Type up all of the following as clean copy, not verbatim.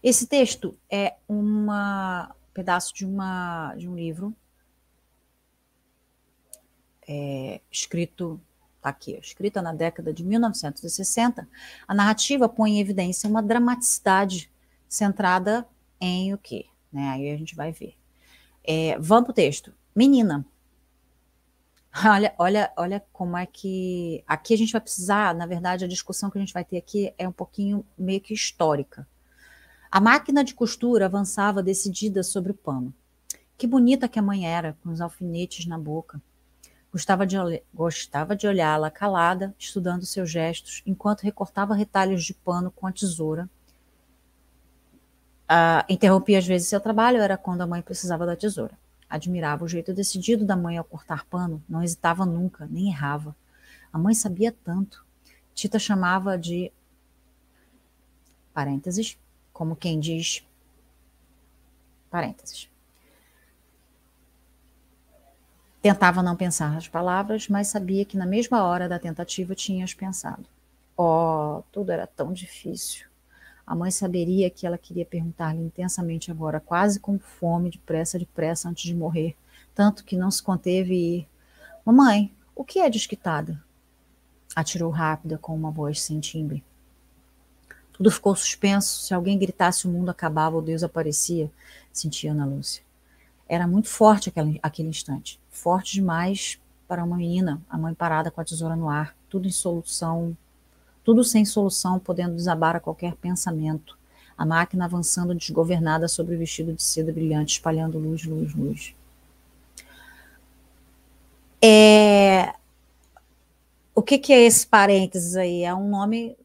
Esse texto é um pedaço de um livro escrito, tá aqui, escrita na década de 1960. A narrativa põe em evidência uma dramaticidade centrada em o quê? Né? Aí a gente vai ver. Vamos para o texto. Menina. Olha como é que... Aqui a gente vai precisar, na verdade, a discussão que a gente vai ter aqui é um pouquinho meio que histórica. A máquina de costura avançava decidida sobre o pano. Que bonita que a mãe era, com os alfinetes na boca. Gostava de olhá-la calada, estudando seus gestos, enquanto recortava retalhos de pano com a tesoura. Interrompia às vezes seu trabalho, era quando a mãe precisava da tesoura. Admirava o jeito decidido da mãe ao cortar pano, não hesitava nunca, nem errava. A mãe sabia tanto. Tita chamava de parênteses, como quem diz parênteses. Tentava não pensar nas palavras, mas sabia que na mesma hora da tentativa tinha-as pensado. Oh, tudo era tão difícil. A mãe saberia que ela queria perguntar-lhe intensamente agora, quase com fome, depressa, antes de morrer, tanto que não se conteve e... Mamãe, o que é desquitada? Atirou rápida, com uma voz sem timbre. Tudo ficou suspenso. Se alguém gritasse, o mundo acabava ou Deus aparecia, sentia Ana Lúcia. Era muito forte aquele instante. Forte demais para uma menina, a mãe parada com a tesoura no ar, tudo sem solução, podendo desabar a qualquer pensamento. A máquina avançando desgovernada sobre o vestido de seda brilhante, espalhando luz, luz, luz. O que é esse parênteses aí? É um nome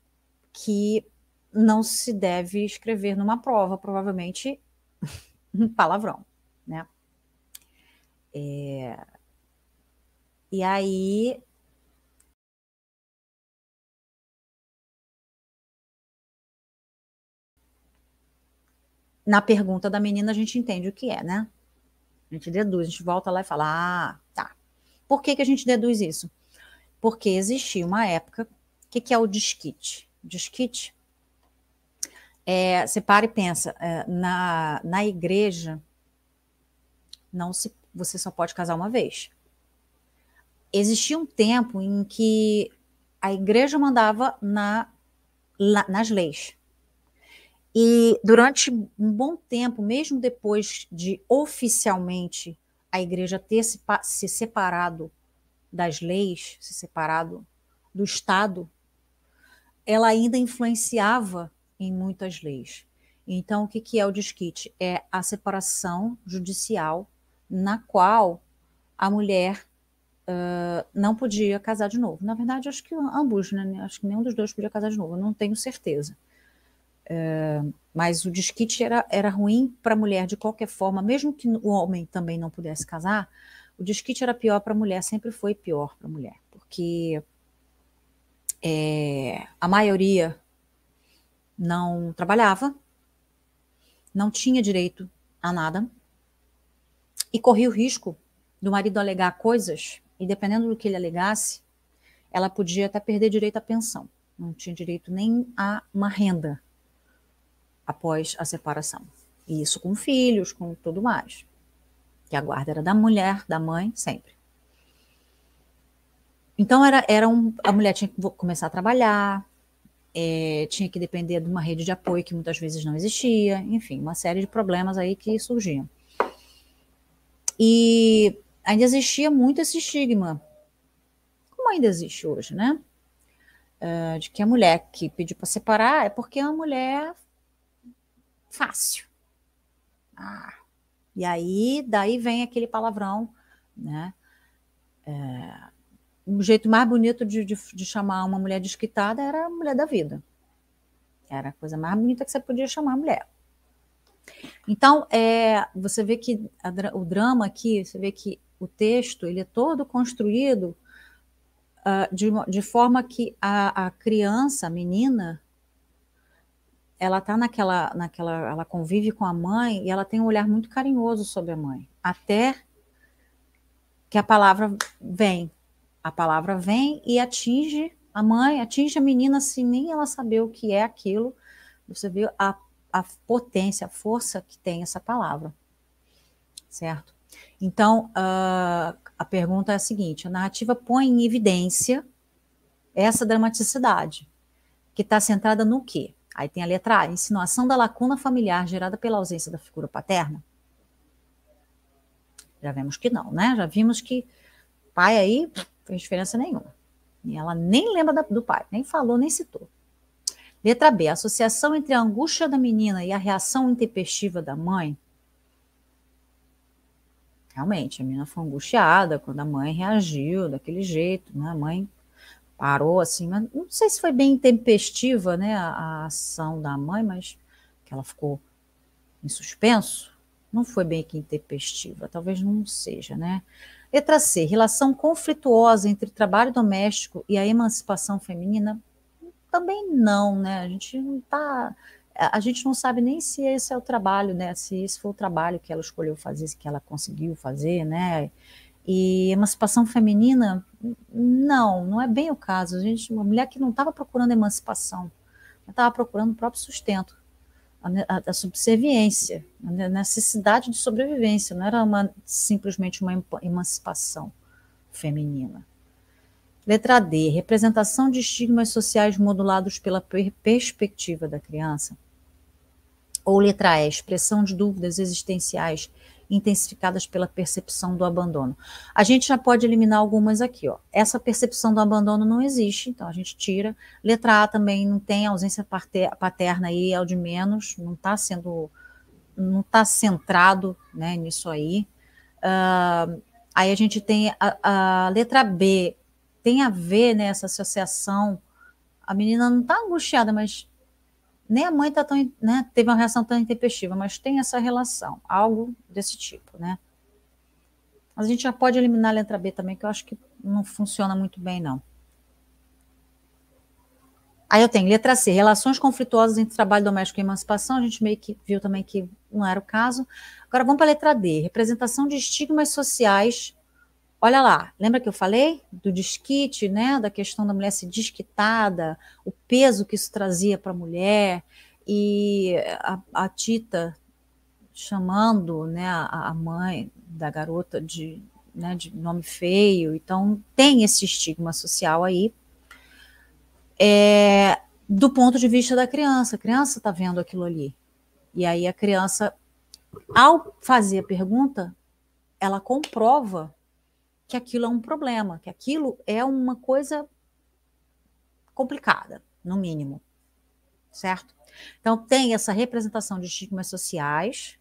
que não se deve escrever numa prova, provavelmente um palavrão, né? E aí... Na pergunta da menina, a gente entende o que é, né? A gente deduz, a gente volta lá e fala, tá. Por que a gente deduz isso? Porque existia uma época, o que é o desquite? O desquite, você para e pensa, na igreja, você só pode casar uma vez. Existia um tempo em que a igreja mandava nas leis. E durante um bom tempo, mesmo depois de oficialmente a igreja ter se separado das leis, se separado do Estado, ela ainda influenciava em muitas leis. Então, o que é o desquite? É a separação judicial na qual a mulher não podia casar de novo. Na verdade, acho que ambos, né? Acho que nenhum dos dois podia casar de novo, eu não tenho certeza. Mas o desquite era ruim para a mulher de qualquer forma, mesmo que o homem também não pudesse casar, o desquite era pior para a mulher, sempre foi pior para a mulher, porque a maioria não trabalhava, não tinha direito a nada, e corria o risco do marido alegar coisas, e dependendo do que ele alegasse, ela podia até perder direito à pensão, não tinha direito nem a uma renda após a separação. E isso com filhos, com tudo mais. Que a guarda era da mulher, da mãe, sempre. Então, a mulher tinha que começar a trabalhar, tinha que depender de uma rede de apoio que muitas vezes não existia, enfim, uma série de problemas aí que surgiam. E ainda existia muito esse estigma, como ainda existe hoje, né? De que a mulher que pediu para separar é porque é uma mulher fácil. E aí, daí vem aquele palavrão, né? O jeito mais bonito de chamar uma mulher desquitada era a mulher da vida. Era a coisa mais bonita que você podia chamar a mulher. Então, você vê que o drama aqui, você vê que o texto ele é todo construído de forma que a criança, a menina, ela está ela convive com a mãe e ela tem um olhar muito carinhoso sobre a mãe, até que a palavra vem. A palavra vem e atinge a mãe, atinge a menina sem nem ela saber o que é aquilo. Você vê a potência, a força que tem essa palavra, certo? Então, a pergunta é a seguinte: a narrativa põe em evidência essa dramaticidade, que está centrada no quê? Aí tem a letra A, insinuação da lacuna familiar gerada pela ausência da figura paterna. Já vimos que não, né? Já vimos que pai aí não fez diferença nenhuma. E ela nem lembra do pai, nem falou, nem citou. Letra B, a associação entre a angústia da menina e a reação intempestiva da mãe. Realmente, a menina foi angustiada quando a mãe reagiu daquele jeito, né? A mãe parou assim, mas não sei se foi bem intempestiva, né, a ação da mãe, mas que ela ficou em suspenso, não foi bem que intempestiva, talvez não seja, né? Letra C, relação conflituosa entre trabalho doméstico e a emancipação feminina, também não, né? A gente não sabe nem se esse é o trabalho, né? Se esse foi o trabalho que ela escolheu fazer, que ela conseguiu fazer, né? E emancipação feminina, não é bem o caso. Uma mulher que não estava procurando emancipação, estava procurando o próprio sustento, a subserviência, a necessidade de sobrevivência, não era simplesmente uma emancipação feminina. Letra D, representação de estigmas sociais modulados pela perspectiva da criança. Ou letra E, expressão de dúvidas existenciais intensificadas pela percepção do abandono. A gente já pode eliminar algumas aqui, ó. Essa percepção do abandono não existe, então a gente tira. Letra A também não tem ausência paterna aí, é o de menos, não está centrado, né, nisso aí. Aí a gente tem a letra B, tem a ver, né, essa associação. A menina não está angustiada, mas nem a mãe tá tão, né, teve uma reação tão intempestiva, mas tem essa relação, algo desse tipo, né? Mas a gente já pode eliminar a letra B também, que eu acho que não funciona muito bem, não. Aí eu tenho letra C, relações conflituosas entre trabalho doméstico e emancipação, a gente meio que viu também que não era o caso. Agora vamos para a letra D, representação de estigmas sociais. Olha lá, lembra que eu falei do desquite, né, da questão da mulher ser desquitada, o peso que isso trazia para a mulher, e a Tita chamando, né, a mãe da garota de, né, de nome feio, então tem esse estigma social aí, do ponto de vista da criança. A criança está vendo aquilo ali, e aí a criança, ao fazer a pergunta, ela comprova que aquilo é um problema, que aquilo é uma coisa complicada, no mínimo, certo? Então tem essa representação de estigmas sociais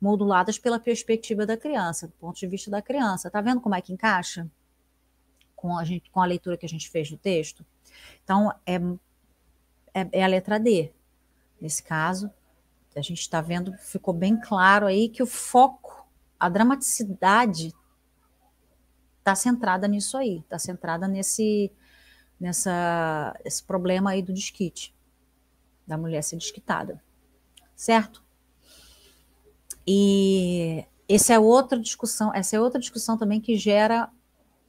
moduladas pela perspectiva da criança, do ponto de vista da criança. Tá vendo como é que encaixa com a leitura que a gente fez do texto? Então é a letra D. Nesse caso, a gente está vendo, ficou bem claro aí que o foco, a dramaticidade está centrada nisso aí, está centrada esse problema aí do desquite, da mulher ser desquitada, certo? E essa é outra discussão também que gera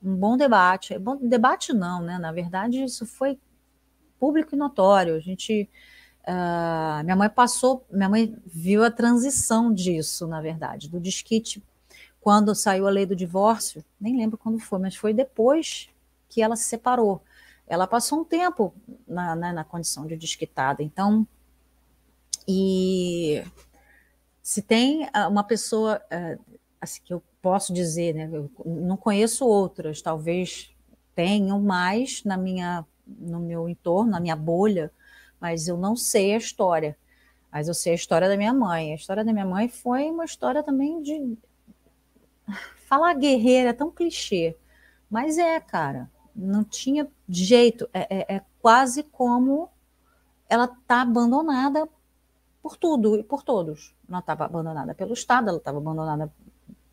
um bom debate. Bom debate não, né? Na verdade, isso foi público e notório. Minha mãe viu a transição disso, na verdade, do desquite, quando saiu a lei do divórcio, nem lembro quando foi, mas foi depois que ela se separou. Ela passou um tempo na condição de desquitada. Então, e se tem uma pessoa, assim, que eu posso dizer, né, eu não conheço outras, talvez tenham mais no meu entorno, na minha bolha, mas eu não sei a história. Mas eu sei a história da minha mãe. A história da minha mãe foi uma história também de... Falar guerreira é tão clichê, mas cara, não tinha jeito. É quase como ela tá abandonada por tudo e por todos. Ela estava abandonada pelo Estado, ela estava abandonada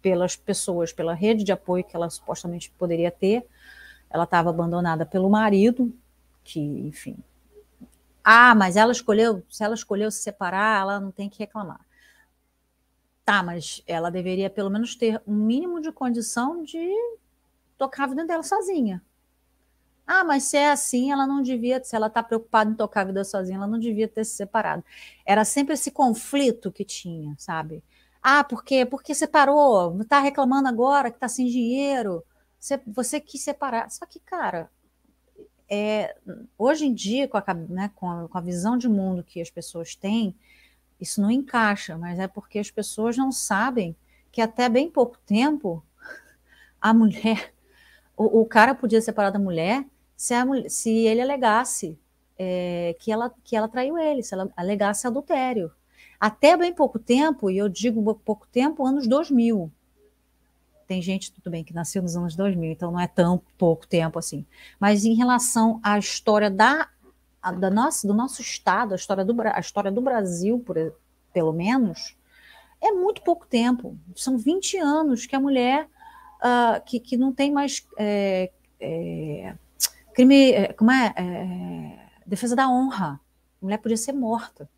pelas pessoas, pela rede de apoio que ela supostamente poderia ter, ela estava abandonada pelo marido, que, enfim. Mas se ela escolheu se separar, ela não tem que reclamar. Tá, mas ela deveria pelo menos ter um mínimo de condição de tocar a vida dela sozinha. Ah, mas se é assim, ela não devia, se ela está preocupada em tocar a vida sozinha, ela não devia ter se separado. Era sempre esse conflito que tinha, sabe? Ah, por quê? Porque separou, está reclamando agora que está sem dinheiro, você quis separar. Só que, cara, hoje em dia, né, com a visão de mundo que as pessoas têm, isso não encaixa, mas é porque as pessoas não sabem que até bem pouco tempo a mulher, o cara podia separar da mulher se ele alegasse que ela traiu ele, se ela alegasse adultério. Até bem pouco tempo, e eu digo pouco tempo, anos 2000. Tem gente, tudo bem, que nasceu nos anos 2000, então não é tão pouco tempo assim. Mas em relação à história do nosso Estado, a história do Brasil, pelo menos, é muito pouco tempo. São 20 anos que a mulher que não tem mais crime, defesa da honra. A mulher podia ser morta,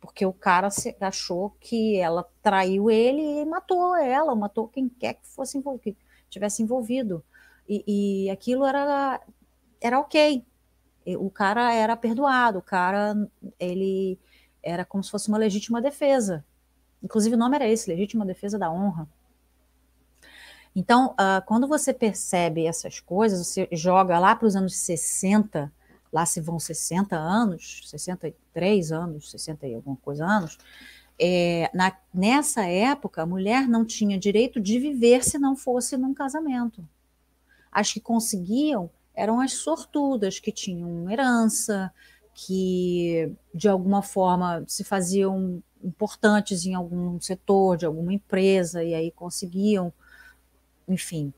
porque o cara achou que ela traiu ele e matou ela, matou quem quer que fosse que tivesse envolvido. E aquilo era ok. O cara era perdoado, o cara ele era como se fosse uma legítima defesa. Inclusive o nome era esse, legítima defesa da honra. Então, quando você percebe essas coisas, você joga lá para os anos 60, lá se vão 60 anos, 63 anos, 60 e alguma coisa anos, nessa época, a mulher não tinha direito de viver se não fosse num casamento. As que conseguiam eram as sortudas, que tinham herança, que de alguma forma se faziam importantes em algum setor, de alguma empresa, e aí conseguiam, enfim,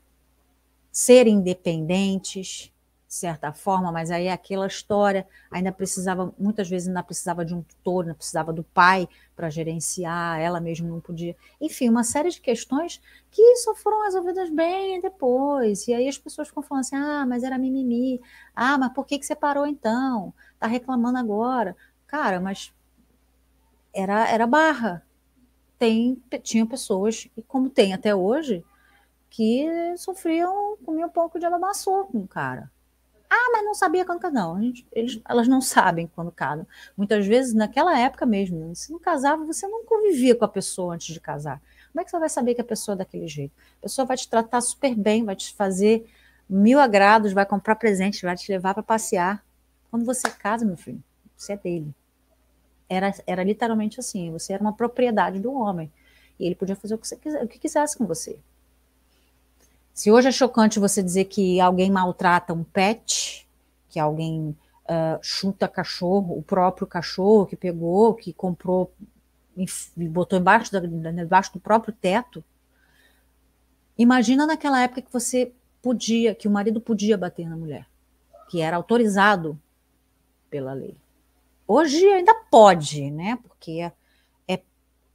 ser independentes, de certa forma, mas aí aquela história ainda precisava, muitas vezes ainda precisava de um tutor, ainda precisava do pai para gerenciar, ela mesma não podia. Enfim, uma série de questões que só foram resolvidas bem depois. E aí as pessoas ficam falando assim, ah, mas era mimimi. Ah, mas por que separou então? Tá reclamando agora. Cara, mas era barra. Tinha pessoas, e como tem até hoje, que comiam um pouco de alamaçô com o cara. Ah, mas não sabia quando casar. Não, elas não sabem quando casam. Muitas vezes, naquela época mesmo, se não casava, você não convivia com a pessoa antes de casar. Como é que você vai saber que a pessoa é daquele jeito? A pessoa vai te tratar super bem, vai te fazer 1000 agrados, vai comprar presente, vai te levar para passear. Quando você casa, meu filho, você é dele. Era literalmente assim, você era uma propriedade do homem. E ele podia fazer o que quisesse com você. Se hoje é chocante você dizer que alguém maltrata um pet, que alguém chuta cachorro, o próprio cachorro que pegou, que comprou e botou embaixo do próprio teto, imagina naquela época que o marido podia bater na mulher, que era autorizado pela lei. Hoje ainda pode, né? Porque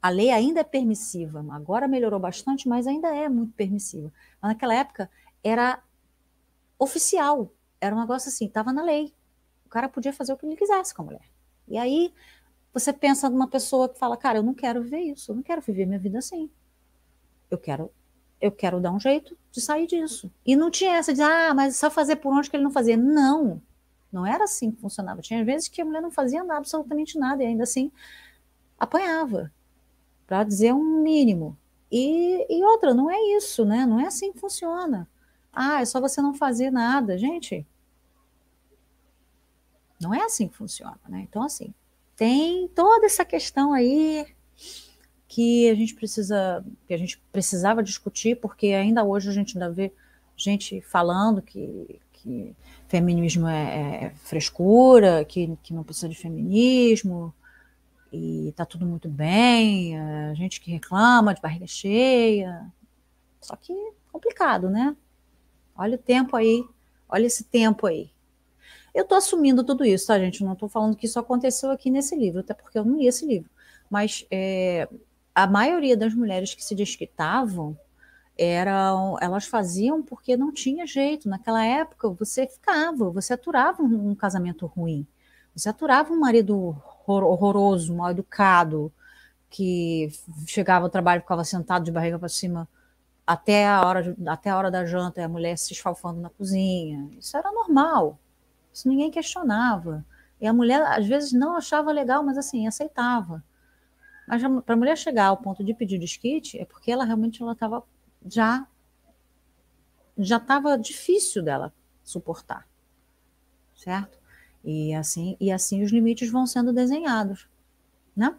a lei ainda é permissiva. Agora melhorou bastante, mas ainda é muito permissiva. Mas naquela época era oficial. Era um negócio assim, estava na lei. O cara podia fazer o que ele quisesse com a mulher. E aí você pensa numa pessoa que fala, cara, eu não quero viver isso, eu não quero viver minha vida assim. Eu quero dar um jeito de sair disso. E não tinha essa de, mas só fazer por onde que ele não fazia. Não, não era assim que funcionava. Tinha vezes que a mulher não fazia absolutamente nada e ainda assim apanhava, para dizer um mínimo. E outra, não é isso, né? Não é assim que funciona. É só você não fazer nada. Gente, não é assim que funciona, né? Então, assim, tem toda essa questão aí que a gente precisava discutir, porque ainda hoje a gente ainda vê gente falando que feminismo é frescura, que não precisa de feminismo, e tá tudo muito bem, a gente que reclama de barriga cheia, só que complicado, né? Olha o tempo aí, olha esse tempo aí. Eu tô assumindo tudo isso, tá, gente? Eu não tô falando que isso aconteceu aqui nesse livro, até porque eu não li esse livro, mas a maioria das mulheres que se desquitavam elas faziam porque não tinha jeito. Naquela época, você aturava um casamento ruim, você aturava um marido horroroso, mal educado, que chegava ao trabalho e ficava sentado de barriga para cima até a hora da janta, a mulher se esfalfando na cozinha. Isso era normal. Isso ninguém questionava. E a mulher, às vezes, não achava legal, mas assim, aceitava. Mas para a mulher chegar ao ponto de pedir desquite, é porque ela realmente ela estava já já estava difícil dela suportar, certo? E assim os limites vão sendo desenhados, né?